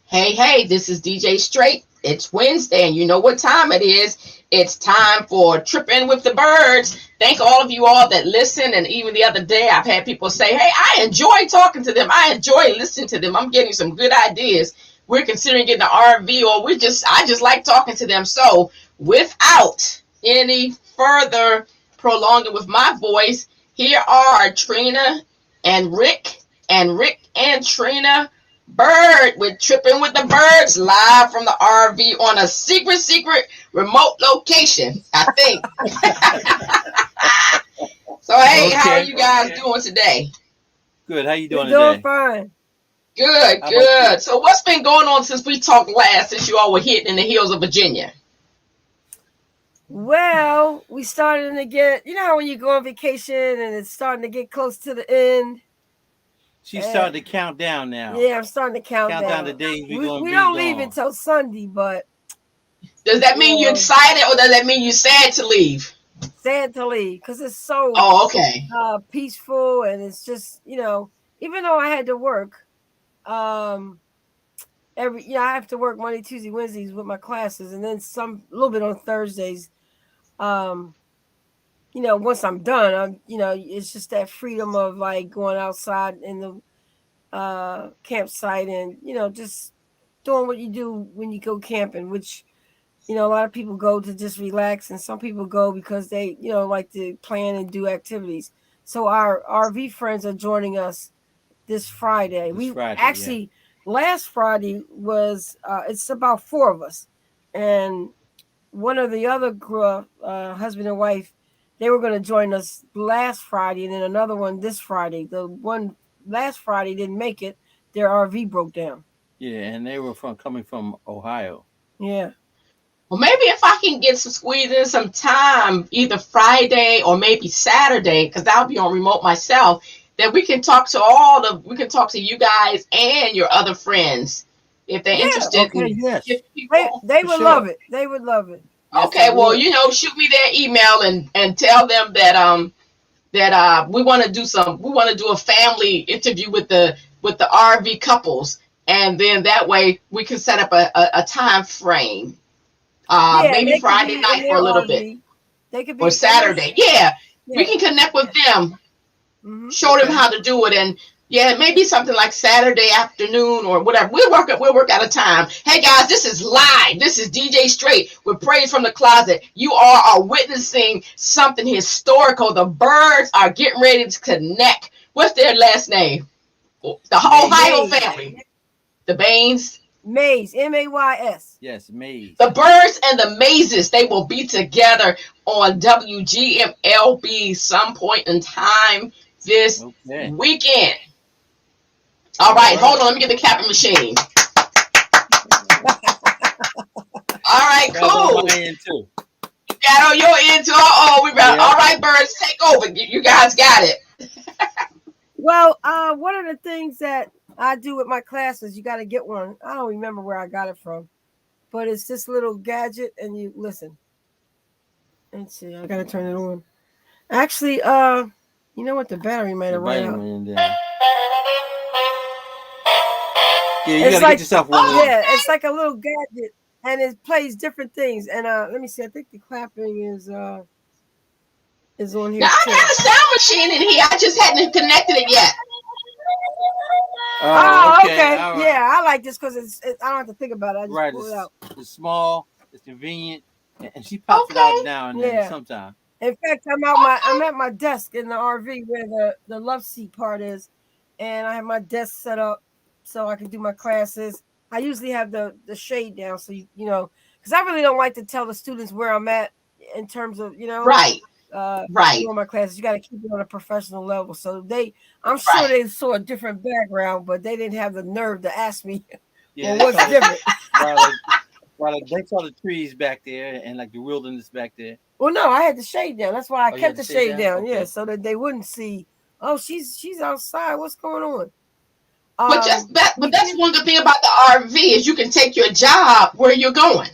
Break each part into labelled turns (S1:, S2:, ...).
S1: Hey, this is DJ Straight. It's Wednesday, and you know what time it is. It's time for Tripping with the Birds. Thank all of you all that listen. And even the other day, I've had people say, hey, I enjoy talking to them. I enjoy listening to them. I'm getting some good ideas. We're considering getting an RV, or I just like talking to them. So without any further prolonging with my voice, here are Trina and Rick and Trina Byrd with Tripping with the Birds live from the RV on a secret remote location, I think. So, hey, how are you guys doing today?
S2: Good. How you doing
S3: today? Doing
S2: fine.
S1: Good. So what's been going on since we talked last, since you all were hitting in the hills of Virginia?
S3: Well, we started to get, you know how when you go on vacation and it's starting to get close to the end?
S2: She's starting to count down now.
S3: Yeah, I'm starting to count down
S2: the days
S3: we don't leave until Sunday, but...
S1: Does that mean you're excited, or does that mean you're sad to leave?
S3: Sad to leave, because it's so peaceful, and it's just, even though I had to work, I have to work Monday, Tuesday, Wednesdays with my classes, and then a little bit on Thursdays. Once I'm done, it's just that freedom of like going outside in the campsite and, just doing what you do when you go camping, which, a lot of people go to just relax, and some people go because they, like to plan and do activities. So our RV friends are joining us this Friday. Last Friday was, it's about 4 of us. And one of the other group, husband and wife, they were going to join us last Friday, and then another one this Friday. The one last Friday didn't make it. Their RV broke down.
S2: Yeah, and they were coming from Ohio.
S3: Yeah.
S1: Well, maybe if I can squeeze in some time, either Friday or maybe Saturday, because I'll be on remote myself, that we can talk to you guys and your other friends if they're interested.
S2: Okay, yes.
S3: They would love it. They would love it.
S1: Okay, well, shoot me their email and tell them that we want to do a family interview with the RV couples, and then that way we can set up a time frame. Maybe Friday night for a little bit.
S3: They could be,
S1: or Saturday. Yeah. We can connect with them, show them how to do it, and maybe something like Saturday afternoon or whatever. We'll work out a time. Hey guys, this is live. This is DJ Straight with Praise from the Closet. You all are witnessing something historical. The Byrds are getting ready to connect. What's their last name? The Ohio family. The Baines.
S3: Mays, M-A-Y-S.
S2: Yes, Mays.
S1: The Byrds and the Mazes, they will be together on WGMLB some point in time this weekend. All right, hold on. Let me get the clapping machine. All right, cool. You got on your end too. We got. All right, Byrds, take over. You guys got it.
S3: Well, one of the things that I do with my classes, you got to get one. I don't remember where I got it from, but it's this little gadget, and you listen. Let's see, I got to turn it on. Actually, you know what? The battery might have run out.
S2: Yeah, you got to get yourself one.
S3: Yeah, it's like a little gadget, and it plays different things. And let me see. I think the clapping is on here.
S1: Now, I got a sound machine in here. I just hadn't connected it yet.
S3: Oh, okay. Right. Yeah, I like this because I don't have to think about it. I just pull it out.
S2: It's small. It's convenient, and she pops it out now and then sometime.
S3: In fact, I'm at my desk in the RV where the love seat part is, and I have my desk set up so I can do my classes. I usually have the shade down, so because I really don't like to tell the students where I'm at in terms of
S1: right.
S3: Doing my classes. You got to keep it on a professional level. So I'm sure they saw a different background, but they didn't have the nerve to ask me, what's different?
S2: They saw the trees back there and like the wilderness back there.
S3: Well, no, I had the shade down. That's why I kept the shade down. Okay. Yeah, so that they wouldn't see. Oh, she's outside. What's going on?
S1: But that's one good thing about the RV is you can take your job where you're going.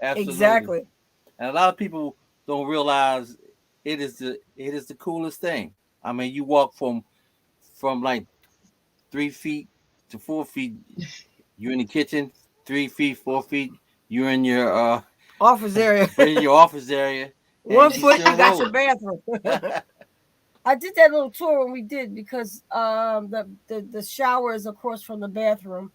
S2: Absolutely.
S3: Exactly.
S2: And a lot of people don't realize it is the coolest thing. I mean, you walk from like 3 feet to 4 feet You in the kitchen, 3 feet, 4 feet. You're in your
S3: Office area.
S2: in your office area,
S3: One
S2: and you
S3: foot, you
S2: still
S3: got your
S2: rolling.
S3: bathroom. I did that little tour when we did because the shower is across from the bathroom,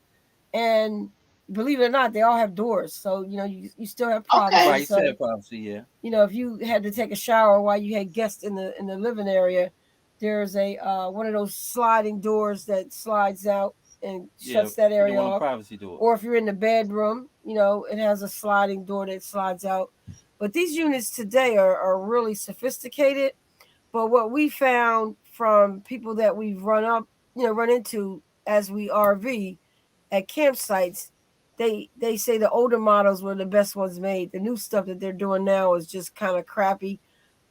S3: and believe it or not, they all have doors, so you still have
S1: Okay.
S3: privacy.
S2: Right, you still
S3: So
S2: have privacy, yeah.
S3: if you had to take a shower while you had guests in the living area, there's a one of those sliding doors that slides out and
S2: Yeah,
S3: shuts that
S2: you don't
S3: area
S2: want a
S3: off.
S2: privacy door.
S3: Or if you're in the bedroom, it has a sliding door that slides out. But these units today are really sophisticated. But what we found from people that we've run into as we RV at campsites, they say the older models were the best ones made. The new stuff that they're doing now is just kind of crappy.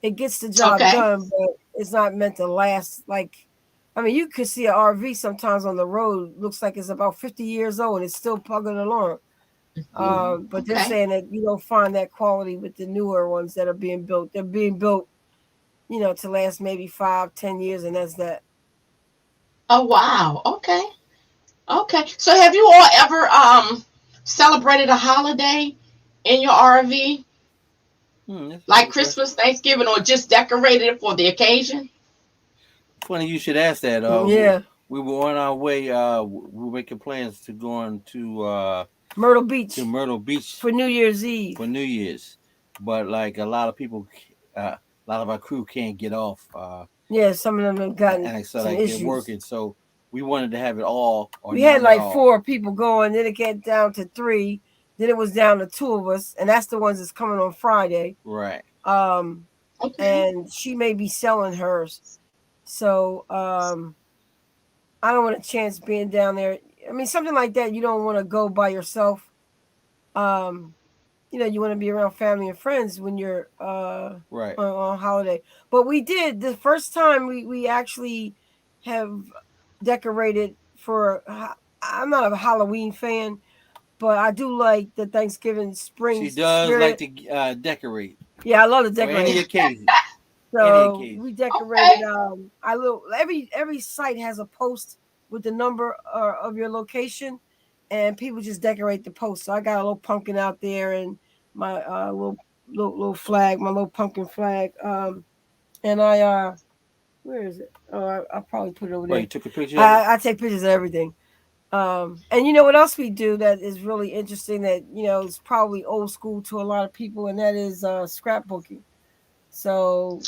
S3: It gets the job
S1: Okay.
S3: done, but it's not meant to last. Like, I mean, you could see an RV sometimes on the road looks like it's about 50 years old and it's still plugging along. But they're
S1: Okay.
S3: saying that you don't find that quality with the newer ones that are being built. They're being built, to last maybe 5, 10 years, and that's that.
S1: Oh wow. Okay. Okay. So have you all ever celebrated a holiday in your RV?
S2: That's a
S1: Like
S2: good question.
S1: Christmas, Thanksgiving, or just decorated it for the occasion?
S2: Funny you should ask that.
S3: Yeah,
S2: We were on our way. We were making plans to going
S3: Myrtle
S2: to
S3: Beach
S2: Myrtle Beach
S3: for New Year's Eve.
S2: for New Year's, but like a lot of people, a lot of our crew can't get off,
S3: Yeah, some of them have gotten
S2: and so
S3: some
S2: like they're
S3: issues.
S2: working. So we wanted to have it all or
S3: We had
S2: none at
S3: like
S2: all.
S3: 4 people going, then it got down to 3, then it was down to 2 of us, and that's the ones that's coming on Friday.
S2: Right.
S3: Um,
S1: Okay.
S3: and she may be selling hers, so I don't want a chance being down there. I mean, something like that, you don't want to go by yourself. Um, you want to be around family and friends when you're
S2: Right.
S3: on holiday. But we did the first time we actually have decorated for. I'm not a Halloween fan, but I do like the Thanksgiving spring
S2: She does like
S3: spirit.
S2: to decorate
S3: Yeah, I love to
S2: for any
S3: decorate.
S2: occasion. Any
S3: So we
S2: occasion.
S3: decorated.
S1: Okay.
S3: I little every site has a post with the number of your location, and people just decorate the post. So I got a little pumpkin out there and my little flag, my little pumpkin flag. And I where is it? Oh, I'll probably put it over
S2: Well, you
S3: there.
S2: took a picture of it.
S3: I take pictures of everything. And you know what else we do that is really interesting that is probably old school to a lot of people, and that is scrapbooking. So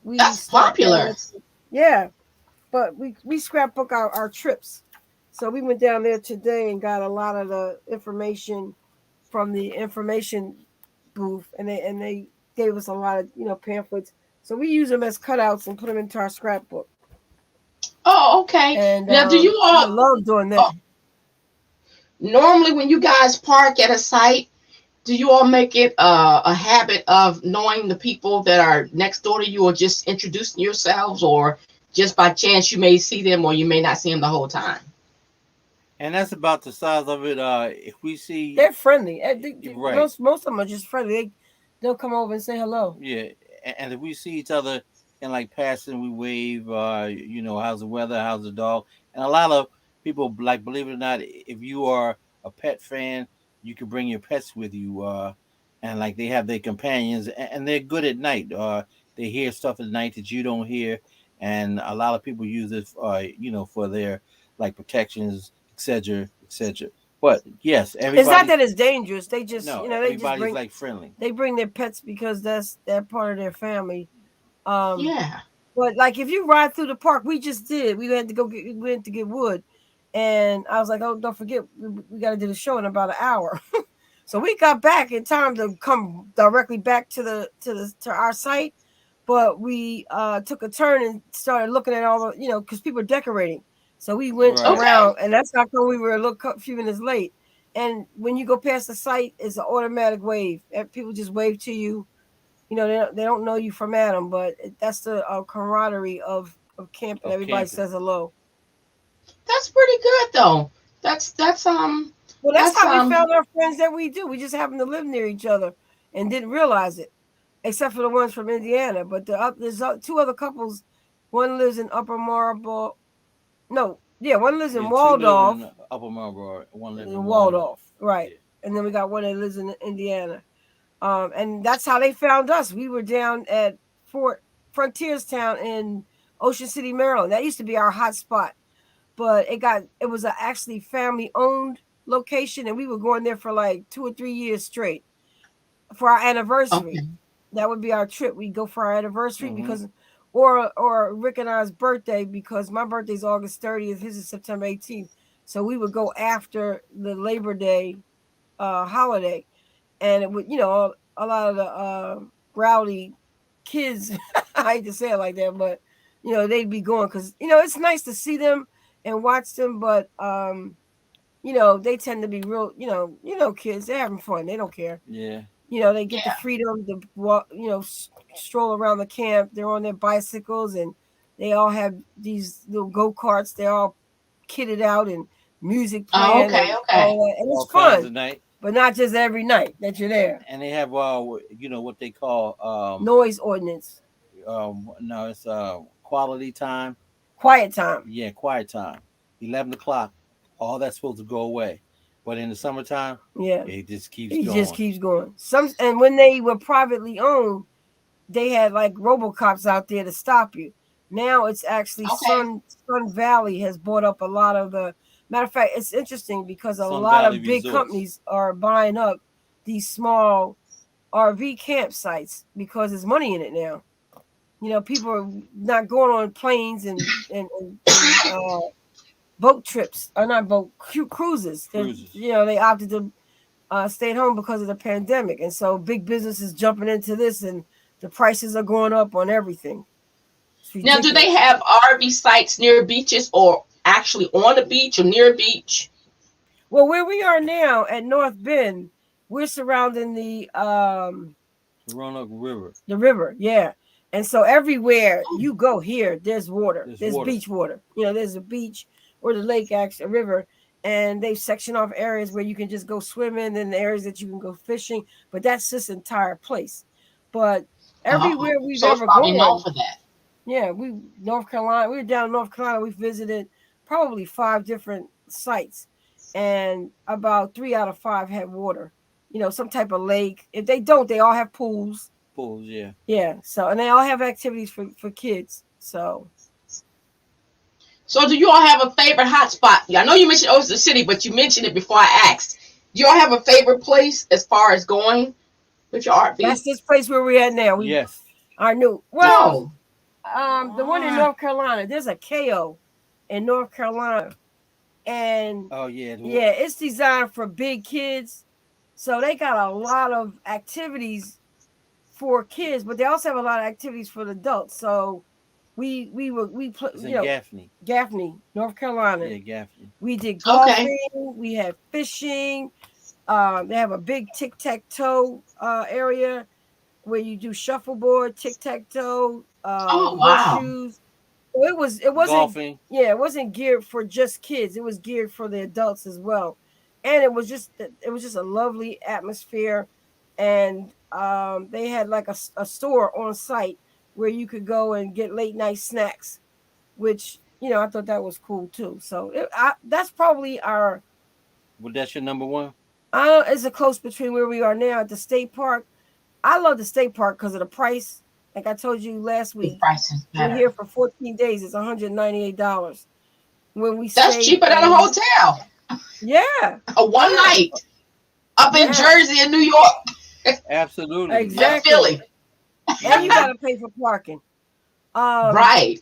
S3: we
S1: That's
S3: stopped down
S1: popular.
S3: there. Yeah, but we scrapbook our trips. So we went down there today and got a lot of the information from the information booth, and they gave us a lot of pamphlets. So we use them as cutouts and put them into our scrapbook.
S1: Oh, okay.
S3: And
S1: Now, do you
S3: I
S1: all
S3: love doing that.
S1: normally when you guys park at a site, do you all make it a habit of knowing the people that are next door to you, or just introducing yourselves, or just by chance you may see them or you may not see them the whole time?
S2: And that's about the size of it. If we see,
S3: They're friendly.
S2: right,
S3: Most of them are just friendly. They'll come over and say hello.
S2: yeah, and if we see each other in like passing, we wave. How's the weather? How's the dog? And a lot of people, like, believe it or not, if you are a pet fan, you can bring your pets with you. And like they have their companions, and they're good at night. They hear stuff at night that you don't hear, and a lot of people use it, for their like protections, etc., etc. But yes,
S3: It's not
S2: everybody.
S3: that it's dangerous. They just
S2: No,
S3: they just
S2: everybody's
S3: bring
S2: like friendly.
S3: their pets because that's that part of their family. Um,
S1: Yeah.
S3: but like if you ride through the park, we just did. We went to get wood, and I was like, oh, don't forget, we got to do the show in about an hour. So we got back in time to come directly back to our site, but we took a turn and started looking at all the because people are decorating. So we went
S2: Right.
S1: Okay.
S3: around, and that's how come we were a few minutes late. And when you go past the site, it's an automatic wave. People just wave to you. They don't know you from Adam, but that's the camaraderie of camping.
S2: Of
S3: Everybody
S2: camping.
S3: says hello.
S1: That's pretty good though.
S3: Well, that's
S1: That's
S3: how we found our friends that we do. We just happened to live near each other and didn't realize it, except for the ones from Indiana. But there's 2 other couples. One lives in Upper Marlboro. No, Yeah, one lives in
S2: Yeah, two live
S3: Waldorf.
S2: in Upper Marlboro, one live in Waldorf.
S3: Waldorf, right?
S2: Yeah.
S3: And then we got one that lives in Indiana. And that's how they found us. We were down at Fort Frontiers Town in Ocean City, Maryland. That used to be our hot spot, but it was a actually family owned location, and we were going there for like 2 or 3 years straight for our anniversary.
S1: Okay.
S3: That would be our trip. We'd go for our anniversary
S2: Mm-hmm.
S3: because, or Rick and I's birthday, because my birthday's August 30th, his is September 18th. So we would go after the Labor Day holiday, and it would, a lot of the rowdy kids. I hate to say it like that, but they'd be going because it's nice to see them and watch them, but they tend to be real. Kids, they're having fun. They don't care.
S2: Yeah.
S3: They get the
S1: Yeah.
S3: freedom to walk, stroll around the camp. They're on their bicycles, and they all have these little go karts. They're all kitted out and music
S1: Oh,
S3: playing
S1: okay.
S3: and
S1: Okay.
S3: all that, and it's
S2: All kinds
S3: fun.
S2: of night.
S3: But not just every night that you're there.
S2: And they have what they call
S3: Noise ordinance,
S2: no, it's quality time.
S3: quiet time.
S2: Yeah, quiet time. 11 o'clock. All that's supposed to go away. But in the summertime,
S3: Yeah,
S2: it just keeps
S3: it just
S2: going.
S3: keeps going. And when they were privately owned, they had like RoboCops out there to stop you. Now it's actually
S1: Okay.
S3: Sun Valley has bought up a lot of the. Matter of fact, it's interesting because a
S2: Sun
S3: lot
S2: Valley
S3: of big
S2: Resorts.
S3: companies are buying up these small RV campsites because there's money in it now. People are not going on planes and boat trips, or not cruises.
S2: Cruises.
S3: They opted to stay at home because of the pandemic, and so big business is jumping into this, and the prices are going up on everything. It's
S1: Now, do they
S3: ridiculous.
S1: have RV sites near beaches or actually on the beach or near a beach?
S3: Well, where we are now at North Bend, we're surrounding
S2: Roanoke River.
S3: the river, yeah. And so everywhere you go here, there's water.
S2: There's
S3: There's
S2: water.
S3: beach water. There's a beach or the lake, actually, a river, and they've sectioned off areas where you can just go swimming and areas that you can go fishing. But that's this entire place. But
S1: Oh,
S3: everywhere we've
S1: so it's
S3: ever
S1: probably known
S3: gone,
S1: for that.
S3: yeah, North Carolina, we were down in North Carolina. We visited probably 5 different sites, and about 3 out of 5 had water. Some type of lake. If they don't, they all have pools.
S2: Pools, yeah.
S3: Yeah. So, and they all have activities for kids. So,
S1: So, do you all have a favorite hotspot? I know you mentioned Ocean City, but you mentioned it before I asked. Do y'all have a favorite place as far as going with your
S3: that's
S1: RV?
S3: this place where we're at now.
S2: Yes.
S3: Our new, well,
S1: No.
S3: the one in North Carolina. There's a KO in North Carolina, and
S2: Oh yeah.
S3: yeah, it's designed for big kids. So they got a lot of activities for kids, but they also have a lot of activities for the adults. So we
S2: It's in Gaffney.
S3: Gaffney, North Carolina.
S2: Yeah, Gaffney.
S3: We did
S1: Okay.
S3: golfing. We had fishing. They have a big tic tac toe area where you do shuffleboard, tic tac toe,
S1: Oh, wow.
S3: horseshoes. So it wasn't
S2: Golfing.
S3: yeah, it wasn't geared for just kids. It was geared for the adults as well. And it was just a lovely atmosphere. And they had like a store on site where you could go and get late night snacks, which I thought that was cool too. So that's probably our.
S2: Well, that's your number one.
S3: It's a close between where we are now at the state park. I love the state park because of the price. Like I told you last
S1: The
S3: week,
S1: price is
S3: we're
S1: better.
S3: here for 14 days. It's $198. When we
S1: That's
S3: stayed
S1: cheaper than a
S3: in,
S1: hotel.
S3: yeah,
S1: A one
S3: yeah,
S1: night up in
S3: yeah,
S1: Jersey and New York
S2: Absolutely.
S1: and
S3: exactly.
S1: Philly.
S3: And you
S2: Hmm.
S3: got to pay for parking. Um,
S1: Right.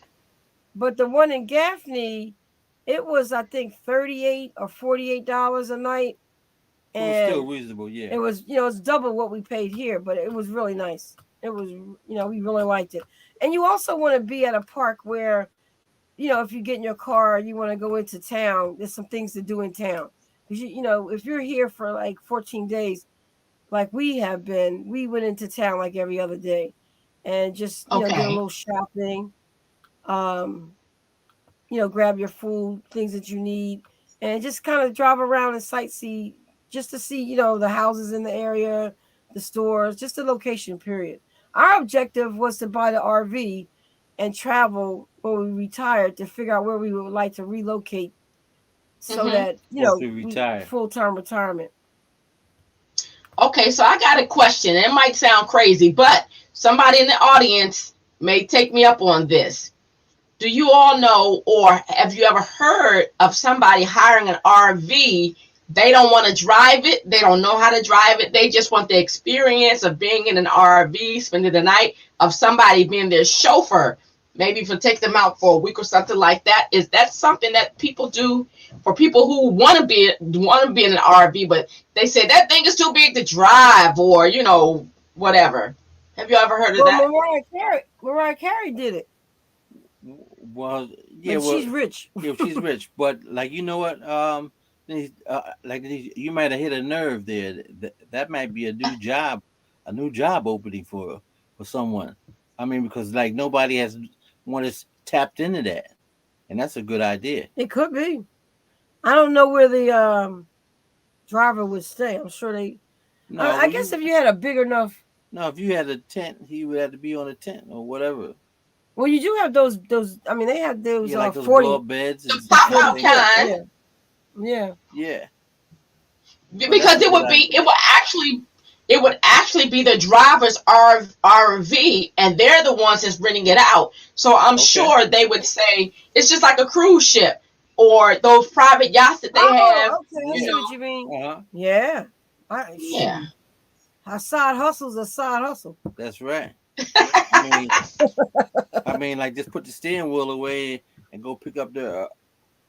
S3: but the one in Gaffney, it was I think $38 or $48 a night,
S2: It was still
S3: and
S2: reasonable. Yeah.
S3: it was it's double what we paid here, but it was really nice. It was we really liked it. And you also want to be at a park where if you get in your car, you want to go into town. There's some things to do in town because if you're here for like 14 days, like we have been, we went into town like every other day, and just did a
S1: Okay.
S3: little shopping. Um, grab your food, things that you need, and just kind of drive around and sightsee just to see, the houses in the area, the stores, just the location, period. Our objective was to buy the RV and travel when we retire to figure out where we would like to relocate so
S1: Mm-hmm.
S3: that,
S2: Once we
S3: we
S2: retire.
S3: full-time retirement.
S1: Okay, so I got a question. It might sound crazy, but somebody in the audience may take me up on this. Do you all know, or have you ever heard of somebody hiring an RV? They don't want to drive it. They don't know how to drive it. They just want the experience of being in an RV, spending the night, of somebody being their chauffeur, maybe for take them out for a week or something like that. Is that something that people do for people who want to be in an RV, but they say that thing is too big to drive, or whatever? Have you ever heard of
S3: Well,
S1: that?
S3: Mariah Carey did it,
S2: Well, yeah,
S3: but
S2: well,
S3: she's rich.
S2: yeah, she's rich, but like you know what, you might have hit a nerve there. That might be a new job opening for someone. I mean, because like nobody has one is tapped into that, and that's a good idea.
S3: It could be. I don't know where the driver would stay. I'm sure they.
S2: No,
S3: I
S2: well,
S3: guess if you had a big enough.
S2: no, if you had a tent, he would have to be on a tent or whatever.
S3: Well, you do have those. I mean, they have those
S2: Yeah, like those blow
S3: 40,
S2: up beds
S1: The
S2: and
S1: pop out
S2: things like
S3: foot.
S1: kind.
S2: that.
S3: Yeah, yeah.
S2: Yeah, well, that's
S1: Because
S2: a good
S1: it
S2: idea.
S1: would actually be the driver's RV, and they're the ones that's renting it out. So I'm
S2: Okay.
S1: sure they would say it's just like a cruise ship or those private yachts that they have.
S3: Oh, okay. I
S1: You
S3: see
S2: Yeah.
S1: know,
S3: what you mean.
S2: Uh huh.
S3: Yeah.
S1: yeah.
S3: Shoot. A side hustle's a side hustle.
S2: That's right. I mean, like just put the steering wheel away and go pick up the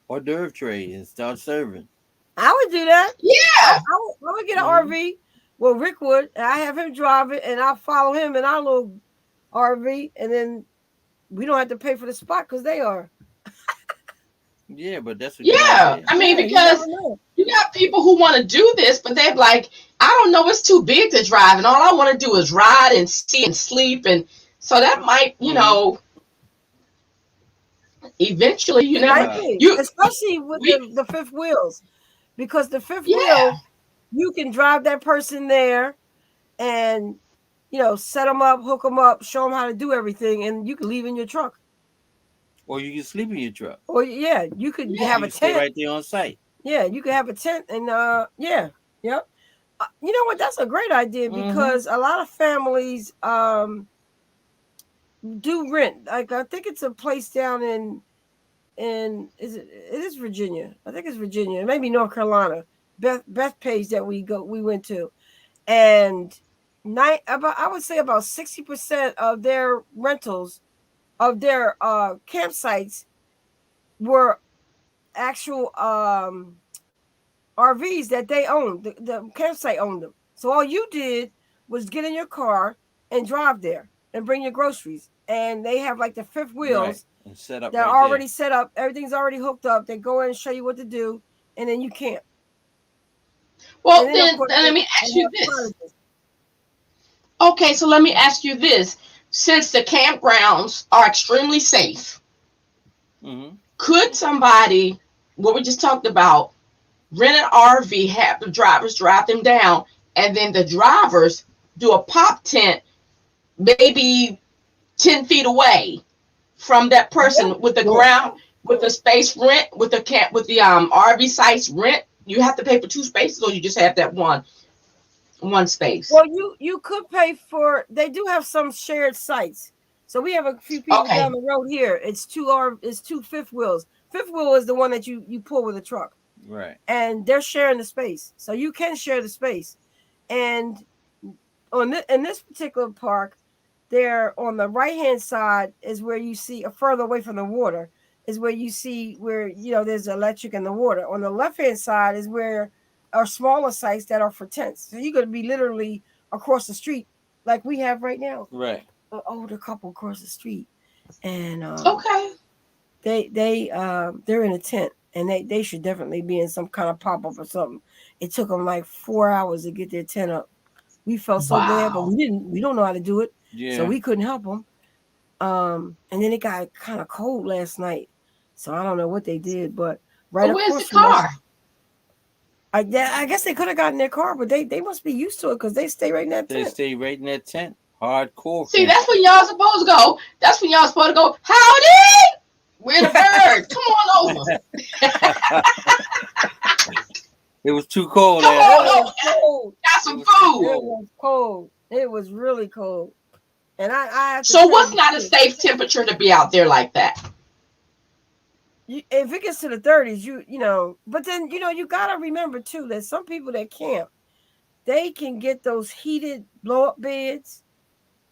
S2: hors d'oeuvre tray and start serving.
S3: I would do that.
S1: Yeah.
S3: I would get an
S2: Hmm.
S3: RV. Well, Rick would, and I have him drive it, and I'll follow him in our little RV, and then we don't have to pay for the spot because they are.
S2: Yeah, but that's a good
S1: Yeah.
S2: idea.
S1: I mean,
S3: Yeah, you never
S1: because
S3: know.
S1: you got people who want to do this, but they're like, I don't know, it's too big to drive, and all I want to do is ride and see and sleep, and so that might,
S2: Hmm.
S1: eventually, you
S3: It
S1: never,
S3: might
S2: Uh,
S3: be,
S1: you,
S3: especially with
S1: we,
S3: the fifth wheels, because the fifth
S1: yeah.
S3: wheel, you can drive that person there and set them up, hook them up, show them how to do everything, and you can leave in your truck.
S2: or you can sleep in your truck.
S3: Or yeah, you could
S1: Yeah.
S3: have
S2: You
S3: a
S2: can stay
S3: tent.
S2: right there on site.
S3: Yeah, you could have a tent, and yep. You know what? That's a great idea
S2: Hmm.
S3: because a lot of families do rent. Like I think it's a place down in it is Virginia. I think it's Virginia, maybe North Carolina. Beth Page that we went to, and I would say about 60% of their rentals of their campsites were actual RVs that they owned. The campsite owned them. So all you did was get in your car and drive there and bring your groceries. And they have like the fifth
S2: Right.
S3: wheels
S2: And set up
S3: that
S2: right
S3: are
S2: there.
S3: already set up. Everything's already hooked up. They go in and show you what to do, and then you camp. And
S1: Well,
S3: then of
S1: then,
S3: course
S1: then let me
S3: they
S1: ask you
S3: have
S1: this.
S3: cottages.
S1: Okay, so let me ask you this. Since the campgrounds are extremely safe,
S2: Hmm.
S1: could somebody, what we just talked about, rent an RV, have the drivers drive them down, and then the drivers do a pop tent maybe 10 feet away from that
S3: Yeah.
S1: person with the ground, with the space rent, with the camp, with the RV sites rent? You have to pay for two spaces, or you just have that one space?
S3: Well, you could pay for. They do have some shared sites. So we have a few people down
S1: Okay.
S3: the road here. It's two fifth wheels. Fifth wheel is the one that you pull with a truck,
S2: Right.
S3: and they're sharing the space. So you can share the space. And in this particular park, there on the right hand side is where you see further away from the water is where you see where there's electric in the water. On the left hand side is where are smaller sites that are for tents. So you're going to be literally across the street like we have right now.
S2: Right.
S3: An older couple across the street, and
S1: Okay.
S3: they're in a tent, and they should definitely be in some kind of pop up or something. It took them like 4 hours to get their tent up. We felt so bad, but
S1: Wow.
S3: we don't know how to do it, so
S2: Yeah.
S3: we couldn't help them. And then it got kind of cold last night, so I don't know what they did, but right
S1: But where's
S3: across
S1: the
S3: from us,
S1: car?
S3: I guess they could have gotten their car, but they must be used to it because they stay right in that
S2: They
S3: tent.
S2: stay right in that tent. Hardcore
S1: See, that's
S2: camper.
S1: when y'all supposed to go. That's when y'all supposed to go. Howdy, we're the birds. Come on over.
S2: It was too cold
S1: Come
S2: last
S3: It
S1: on
S2: night.
S3: was
S1: over.
S3: cold.
S1: Got
S2: It
S1: some
S2: was too
S1: food.
S3: It
S2: cold.
S3: was cold. It was really cold. And I have to
S1: So,
S3: tell
S1: what's
S3: you
S1: not a
S3: too.
S1: safe temperature to be out there like that?
S3: If it gets to the 30s, but then you gotta remember too that some people that camp, they can get those heated blow up beds.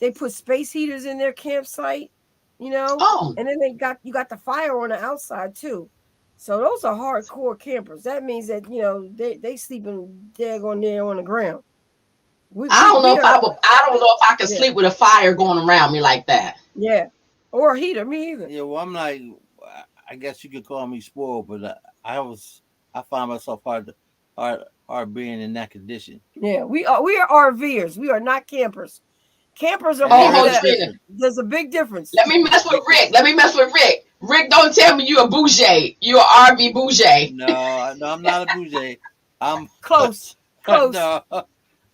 S3: They put space heaters in their campsite,
S1: Oh,
S3: and then you got the fire on the outside too. So those are hardcore campers. That means that they sleeping daggone there on the ground. We
S1: I
S3: we
S1: don't know
S3: we
S1: if
S3: are
S1: I would. I don't know if I could
S3: yeah
S1: sleep with a fire going around me like that.
S3: yeah or a heater. Me either.
S2: Yeah, well, I'm like, I guess you could call me spoiled, but I find myself hard being in that condition.
S3: Yeah, we are RVers. We are not campers. Campers are
S2: And
S1: Oh,
S2: there
S3: people
S2: is
S1: hold
S2: a
S1: it,
S3: that
S1: Trina.
S2: difference.
S3: there's a big difference.
S1: Let me mess with
S2: Big
S1: Rick.
S2: difference.
S1: Let me mess with Rick. Rick, don't tell me you a bougie. You a RV bougie.
S2: No, no, I'm not a bougie. I'm
S3: Close, close.
S2: no,
S1: He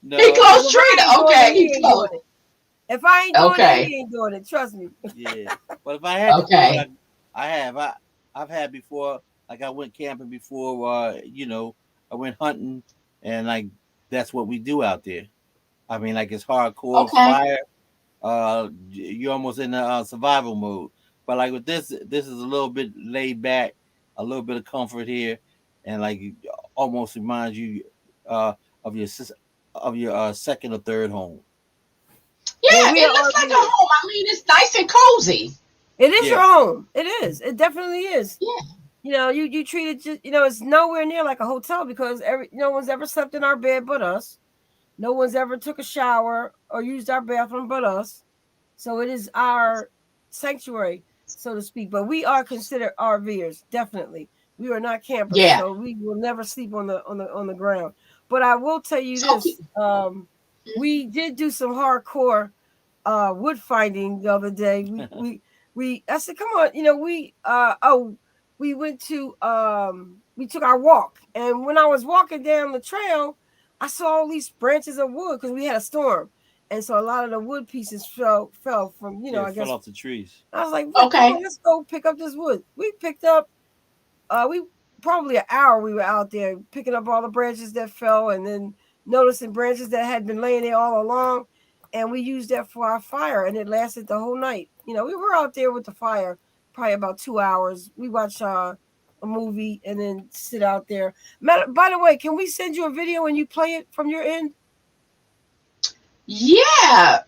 S2: no.
S3: Because
S1: close,
S3: if I
S1: Trina.
S3: ain't doing it,
S1: Okay, he
S3: he ain't
S1: close.
S3: doing it. If I ain't doing it,
S1: Okay,
S3: he ain't doing it. Trust me.
S2: Yeah, but if I had to do it,
S1: okay,
S2: I have. I've had before. Like I went camping before. I went hunting, and like that's what we do out there. I mean, like it's hardcore
S1: okay.
S2: fire. You're almost in the survival mode. But like with this is a little bit laid back, a little bit of comfort here, and like it almost reminds you uh, of your second or third home.
S3: Yeah,
S1: Yeah,
S3: we
S1: it
S3: are
S1: looks like a
S3: RVers.
S1: home. I mean, it's nice and cozy.
S3: It is your
S2: Yeah.
S3: home. It is. It definitely is.
S1: Yeah.
S3: You treat it just it's nowhere near like a hotel because no one's ever slept in our bed but us. No one's ever took a shower or used our bathroom but us. So it is our sanctuary, so to speak. But we are considered RVers, definitely. We are not campers,
S1: Yeah.
S3: so we will never sleep on the ground. But I will tell you
S1: So,
S3: this: we did do some hardcore wood finding the other day. We I said, come on, we went to we took our walk, and when I was walking down the trail, I saw all these branches of wood because we had a storm, and so a lot of the wood pieces fell from
S2: Yeah,
S3: I
S2: it fell
S3: guess.
S2: off the trees.
S3: I was like, Rick, come
S1: okay.
S3: on, let's go pick up this wood. We picked up we probably an hour we were out there picking up all the branches that fell and then noticing branches that had been laying there all along, and we used that for our fire and it lasted the whole night. We were out there with the fire probably about 2 hours. We watched a movie and then sit out there. By the way, can we send you a video and you play it from your end?
S1: Yeah.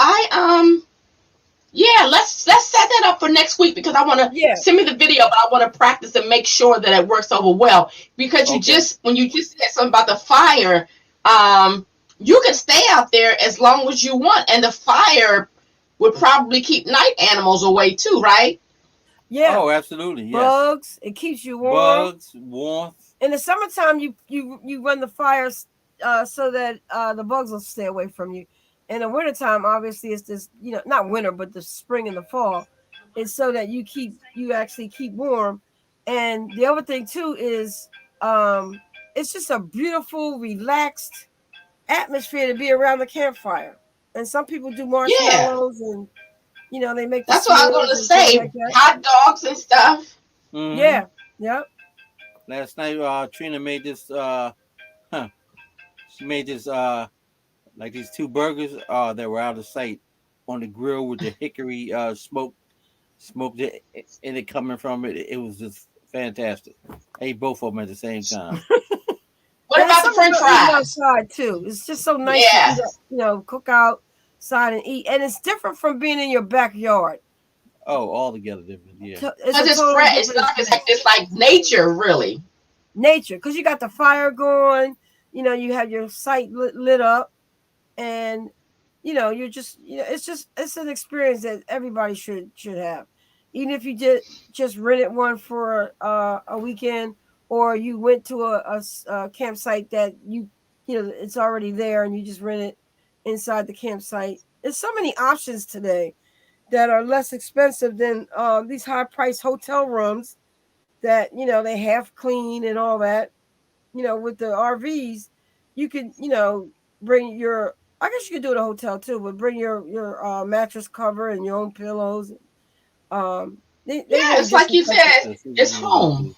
S1: Yeah, let's set that up for next week because I want to
S3: Yeah,
S1: send me the video, but I want to practice and make sure that it works over well. Because
S2: Okay.
S1: when you just said something about the fire, um, you can stay out there as long as you want, and the fire would probably keep night animals away too, right?
S3: yeah.
S2: Oh, absolutely. Yes.
S3: Bugs, it keeps you warm.
S2: Bugs, warmth.
S3: In the summertime, you run the fires so that the bugs will stay away from you. In the wintertime, obviously, it's this not winter, but the spring and the fall. It's so that you actually keep warm. And the other thing too is it's just a beautiful, relaxed atmosphere to be around the campfire. And some people do
S1: Yeah,
S3: marshmallows and they make the
S1: that's what I was
S3: s'mores
S1: going to
S3: and things
S1: say.
S3: like that.
S1: Hot dogs and stuff.
S2: Mm-hmm.
S3: Yeah, yeah.
S2: Last night, Trina made this. Huh, she made this. Like these two burgers. That were out of sight on the grill with the hickory smoked it, and it coming from it. It was just fantastic. I ate both of them at the same time.
S1: What
S3: And it's
S1: about the
S3: something
S1: French
S3: about eating
S1: fries?
S3: outside too. It's just so nice to
S1: Yeah,
S3: eat, cook outside and eat. And it's different from being in your backyard.
S2: Oh, all together different. Yeah.
S3: It's
S1: because
S3: a
S1: it's
S3: totally
S1: fresh.
S3: different experience.
S1: It's like nature, really.
S3: Nature, because you got the fire going. You have your site lit up, and you're just it's an experience that everybody should have, even if you did just rented one for a weekend, or you went to a campsite that it's already there and you just rent it inside the campsite. There's so many options today that are less expensive than these high price hotel rooms that they have clean and all that. With the RVs, you can bring your I guess you could do it at a hotel too, but bring your mattress cover and your own pillows. They
S1: Yeah,
S3: really
S1: it's like you
S3: disinfect it.
S1: said,
S2: Let's see if we
S1: it's
S2: can get
S1: home.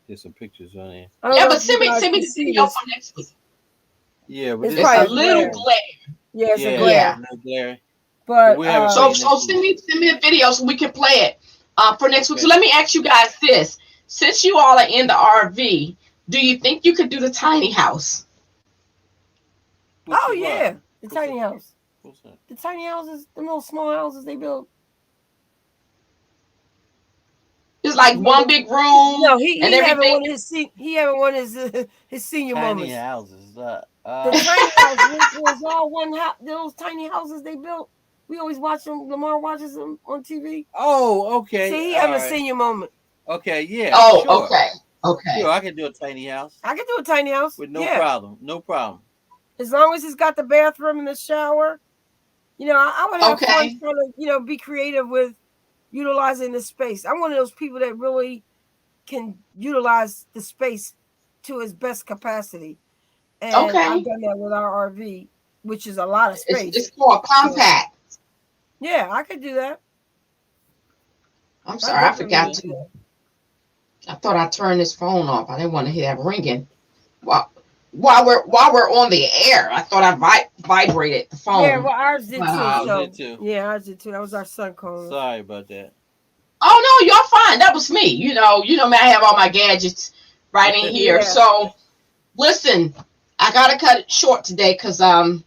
S2: there's some pictures on here.
S3: I don't
S1: Yeah,
S3: know
S1: but
S3: if you guys
S1: send me
S3: can
S1: the
S3: see
S1: video
S3: this.
S1: for next week.
S2: Yeah, but
S3: It's
S2: this
S1: It's a
S3: probably a
S2: is
S1: little
S3: glare.
S1: glare.
S3: Yeah, it's a
S2: yeah,
S3: glare.
S1: Yeah.
S2: no glare. But
S3: But
S2: we'll have it for
S1: So
S2: you next
S1: send
S2: week.
S1: me a video so we can play it for next week. So
S2: Okay.
S1: let me ask you guys this: since you all are in the RV, do you think you could do the tiny house?
S2: Which
S3: oh
S2: is what?
S3: yeah, the
S2: What's
S3: tiny
S2: that?
S3: house.
S2: What's that?
S3: The tiny houses, the little small houses they build.
S1: It's like one big room
S3: No,
S1: and
S3: he having
S1: everything.
S3: one of he having one of his senior
S2: Tiny
S3: moments.
S2: houses.
S3: The tiny house was all one house. Those tiny houses they built. We always watch them. Lamar watches them on TV.
S2: Oh,
S3: See,
S2: okay.
S3: he
S2: All
S3: having a
S2: right.
S3: senior moment.
S2: Okay, yeah,
S1: Oh,
S2: sure.
S1: okay,
S2: Sure,
S1: okay,
S2: I can do a tiny house
S3: I can do a tiny house.
S2: with no
S3: Yeah,
S2: problem. No problem.
S3: as long as it's got the bathroom and the shower. I would have fun
S1: okay.
S3: trying to be creative with utilizing the space. I'm one of those people that really can utilize the space to its best capacity. And I've
S1: Okay.
S3: done that with our RV, which is a lot of
S1: It's
S3: space.
S1: called
S3: So,
S1: compact.
S3: yeah, I could do that.
S1: I'm
S3: I
S1: sorry, I
S3: definitely
S1: forgot
S3: would do
S1: to.
S3: that.
S1: I thought I turned this phone off. I didn't want to hear that ringing. While while we're on the air, I thought I vibrated the
S3: Yeah,
S1: phone.
S3: well, ours did
S1: But
S3: too.
S2: I was there
S3: So,
S2: too.
S3: yeah, ours did too. That was our son calling us.
S2: Sorry about that.
S1: oh no, you're fine. That was me. Me. I have all my gadgets right in here.
S3: Yeah.
S1: So listen, I gotta cut it short today because I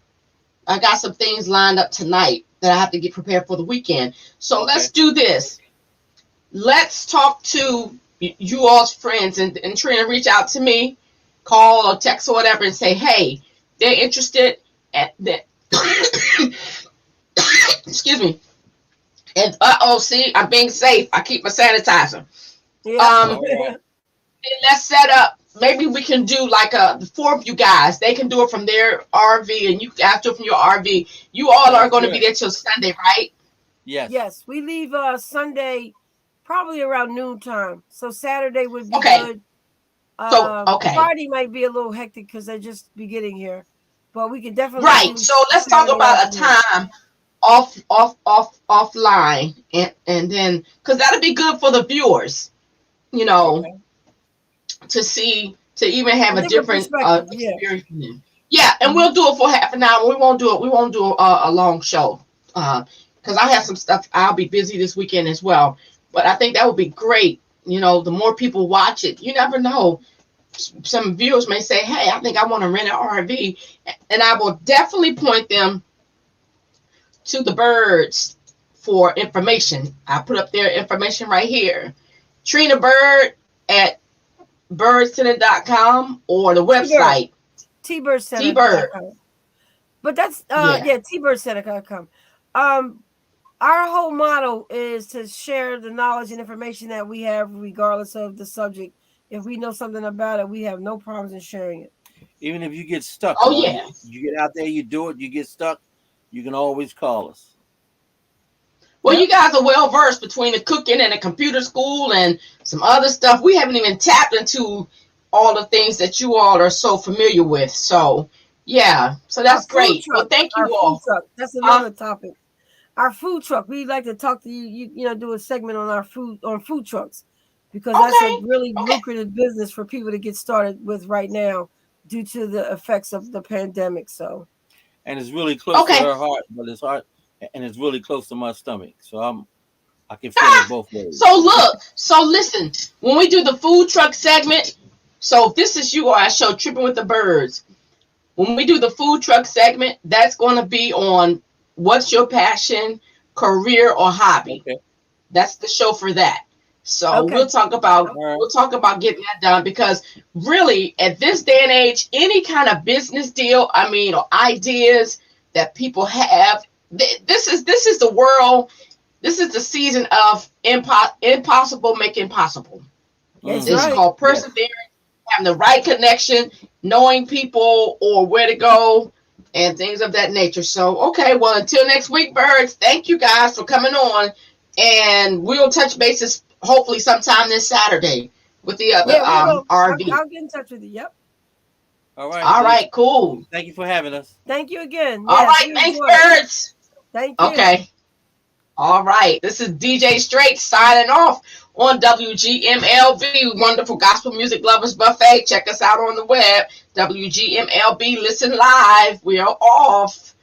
S1: got some things lined up tonight that I have to get prepared for the weekend. So let's
S2: Okay.
S1: do this. Let's talk to you all's friends and Trina reach out to me, call or text or whatever and say, hey, they're interested at that. Excuse me. And see, I'm being safe. I keep my sanitizer.
S3: Yeah.
S1: Um,
S2: All right.
S1: let's set up. Maybe we can do like the four of you guys. They can do it from their RV, and you guys do it from your RV. You all are
S2: Sounds
S1: going to be
S2: good.
S1: there till Sunday, right?
S2: Yes.
S3: Yes, we leave Sunday probably around noontime. So Saturday would be
S1: Okay.
S3: good.
S1: So okay,
S3: Friday might be a little hectic because I just be getting here, but we can definitely
S1: right.
S3: do
S1: So let's talk
S3: Saturday
S1: about a
S3: afternoon.
S1: time offline, and then because that'll be good for the viewers, you know,
S3: Okay.
S1: to even have
S3: A
S1: a
S3: different
S1: different
S3: perspective. Yeah.
S1: experience. Yeah, and
S3: Mhm.
S1: we'll do it for half an hour. We won't do a long show because I have some stuff. I'll be busy this weekend as well. But I think that would be great. The more people watch it, you never know. Some viewers may say, "Hey, I think I want to rent an RV," and I will definitely point them to the Byrds for information. I put up their information right here. Trina Byrd at birdscenter.com or the
S3: T-Bird.
S1: website T-Bird.
S3: tbirdcenter.com. But that's
S1: Yeah.
S3: tbirdcenter.com. Our whole motto is to share the knowledge and information that we have regardless of the subject. If we know something about it, we have no problems in sharing it.
S2: Even if you get stuck,
S1: Oh yeah.
S2: you get out there, you do it, you get stuck, you can always call us.
S1: Well, you
S3: Yep.
S1: guys are well versed between the cooking and the computer school and some other stuff. We haven't even tapped into all the things that you all are so familiar with. So, yeah. So
S3: Our
S1: that's
S3: food
S1: great. Well,
S3: truck.
S1: thank
S3: Our
S1: you
S3: food
S1: all.
S3: truck. That's
S1: Huh?
S3: another topic. Our food truck. We'd like to talk to you. Do a segment on our food trucks because that's a
S1: Okay.
S3: really
S1: Okay.
S3: lucrative business for people to get started with right now due to the effects of the pandemic. So
S2: And it's really close to
S1: Okay.
S2: her heart, but it's hard and it's really close to my stomach. So I can feel it both ways.
S1: So listen, when we do the food truck segment, so if this is you or I show Tripping with the Birds. When we do the food truck segment, that's going to be on what's your passion, career, or hobby.
S2: Okay.
S1: That's the show for that. So
S3: okay.
S2: All right.
S1: we'll talk about getting that done because really at this day and age, any kind of business deal, or ideas that people have, this is the world. This is the season of impossible making possible.
S3: That's
S1: It's
S3: right.
S1: called
S2: Yes.
S1: perseverance, having the right connection, knowing people or where to go, and things of that nature. So, okay, well, until next week, Birds, thank you guys for coming on. And we'll touch bases hopefully sometime this Saturday with the other
S3: Yeah, we will.
S1: RV.
S3: I'll get in touch with you. Yep.
S2: All right.
S1: All right, cool.
S2: Thank you for having us.
S3: Thank you again.
S1: All
S3: Yes,
S1: right,
S3: we
S1: thanks,
S3: enjoyed it.
S1: birds.
S3: Thank you.
S1: Okay. All right. This is DJ Straight signing off on WGMLB, Wonderful Gospel Music Lovers Buffet. Check us out on the web, WGMLB. Listen live. We are off.